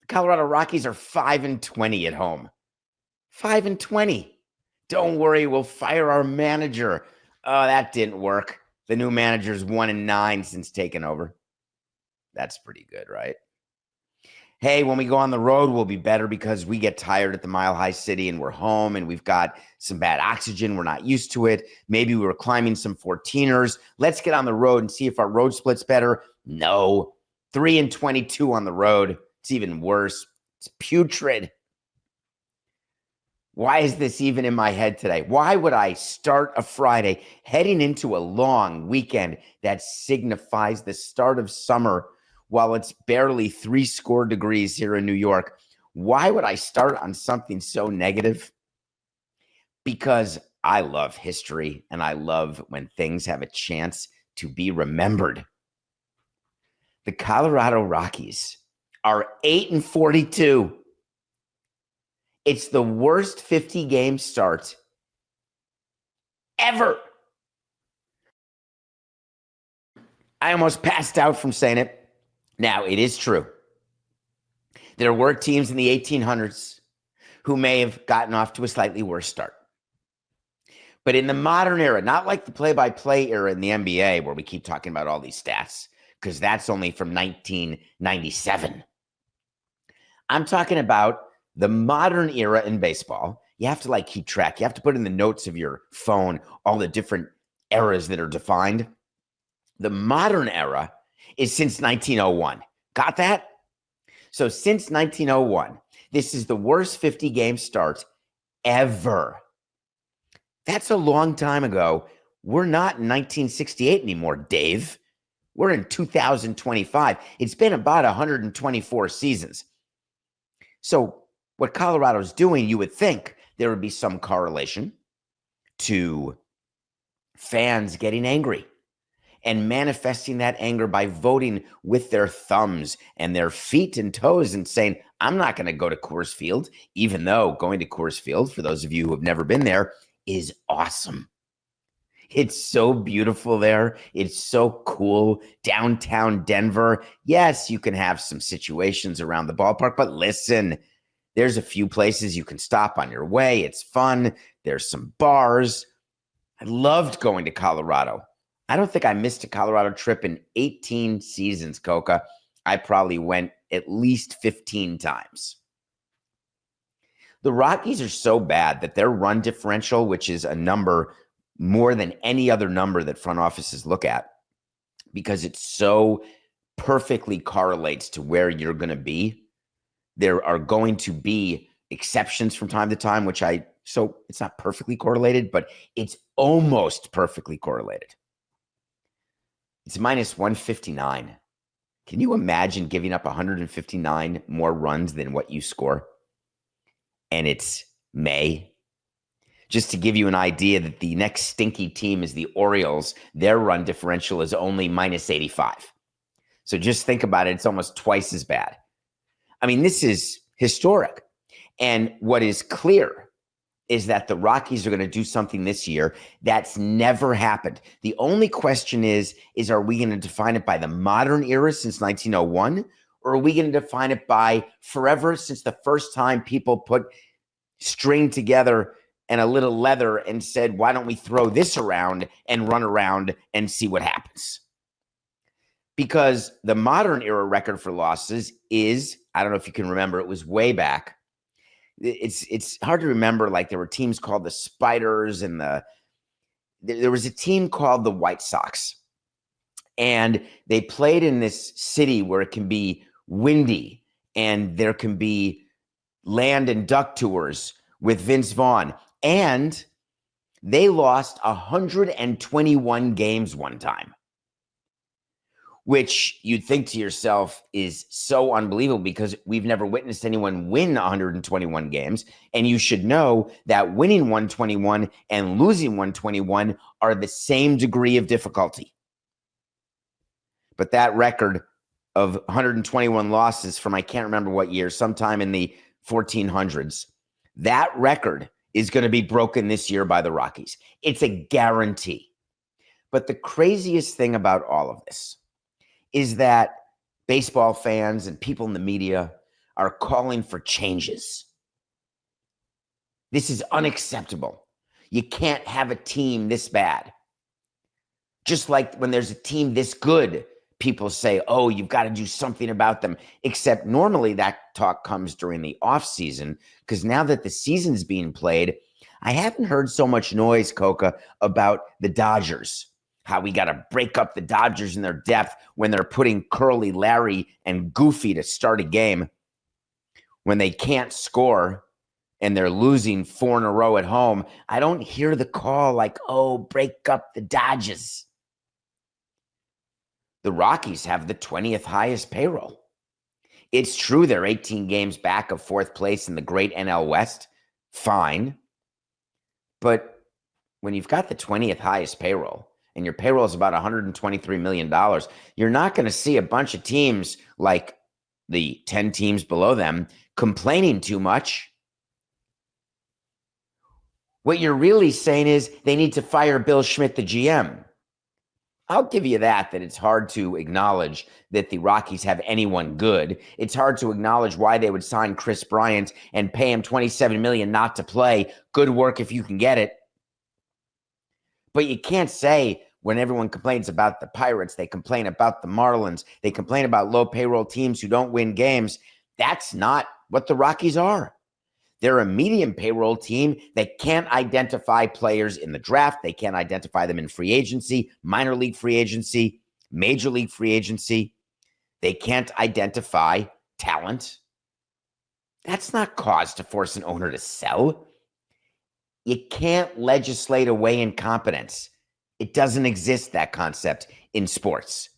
Colorado Rockies are 5-20 at home. 5-20. Don't worry, we'll fire our manager. Oh, that didn't work. The new manager's 1-9 since taking over. That's pretty good, right? Hey, when we go on the road, we'll be better because we get tired at the Mile High City and we're home and we've got some bad oxygen. We're not used to it. Maybe we were climbing some 14ers. Let's get on the road and see if our road split's better. No. 3-22 on the road. It's even worse. It's putrid. Why is this even in my head today? Why would I start a Friday heading into a long weekend that signifies the start of summer while it's barely 70 degrees here in New York? Why would I start on something so negative? Because I love history and I love when things have a chance to be remembered. The Colorado Rockies are 8-42. It's the worst 50-game start ever. I almost passed out from saying it. Now, it is true. There were teams in the 1800s who may have gotten off to a slightly worse start. But in the modern era, not like the play-by-play era in the NBA where we keep talking about all these stats, because that's only from 1997. I'm talking about the modern era in baseball. You have to keep track. You have to put in the notes of your phone all the different eras that are defined. The modern era is since 1901. Got that? So since 1901, this is the worst 50-game start ever. That's a long time ago. We're not in 1968 anymore, Dave. We're in 2025. It's been about 124 seasons. So what Colorado's doing, you would think there would be some correlation to fans getting angry and manifesting that anger by voting with their thumbs and their feet and toes and saying, I'm not going to go to Coors Field, even though going to Coors Field, for those of you who have never been there, is awesome. It's so beautiful there. It's so cool. Downtown Denver. Yes, you can have some situations around the ballpark, but listen, there's a few places you can stop on your way. It's fun. There's some bars. I loved going to Colorado. I don't think I missed a Colorado trip in 18 seasons, Coca. I probably went at least 15 times. The Rockies are so bad that their run differential, which is a number more than any other number that front offices look at, because it so perfectly correlates to where you're going to be. There are going to be exceptions from time to time, so it's not perfectly correlated, but it's almost perfectly correlated. It's minus 159. Can you imagine giving up 159 more runs than what you score? And it's May. Just to give you an idea that the next stinky team is the Orioles. Their run differential is only minus 85. So just think about it. It's almost twice as bad. I mean, this is historic. And what is clear is that the Rockies are going to do something this year that's never happened. The only question is are we going to define it by the modern era since 1901? Or are we going to define it by forever since the first time people put string together and a little leather and said, why don't we throw this around and run around and see what happens? Because the modern era record for losses is, I don't know if you can remember, it was way back. It's hard to remember, there were teams called the Spiders and there was a team called the White Sox. And they played in this city where it can be windy and there can be land and duck tours with Vince Vaughn. And they lost 121 games one time, which you'd think to yourself is so unbelievable because we've never witnessed anyone win 121 games. And you should know that winning 121 and losing 121 are the same degree of difficulty. But that record of 121 losses from, I can't remember what year, sometime in the 1400s, that record is going to be broken this year by the Rockies. It's a guarantee. But the craziest thing about all of this is that baseball fans and people in the media are calling for changes. This is unacceptable. You can't have a team this bad. Just like when there's a team this good, people say, oh, you've got to do something about them. Except normally that talk comes during the offseason, because now that the season's being played, I haven't heard so much noise, Coca, about the Dodgers. How we got to break up the Dodgers in their depth when they're putting Curly, Larry, and Goofy to start a game when they can't score and they're losing 4 in a row at home. I don't hear the call like, oh, break up the Dodgers. The Rockies have the 20th highest payroll. It's true they're 18 games back of 4th place in the great NL West. Fine. But when you've got the 20th highest payroll and your payroll is about $123 million, you're not going to see a bunch of teams like the 10 teams below them complaining too much. What you're really saying is they need to fire Bill Schmidt, the GM. I'll give you that it's hard to acknowledge that the Rockies have anyone good. It's hard to acknowledge why they would sign Chris Bryant and pay him $27 million not to play. Good work if you can get it. But you can't say when everyone complains about the Pirates, they complain about the Marlins, they complain about low payroll teams who don't win games. That's not what the Rockies are. They're a medium payroll team that can't identify players in the draft. They can't identify them in free agency, minor league free agency, major league free agency. They can't identify talent. That's not cause to force an owner to sell. You can't legislate away incompetence. It doesn't exist, that concept, in sports.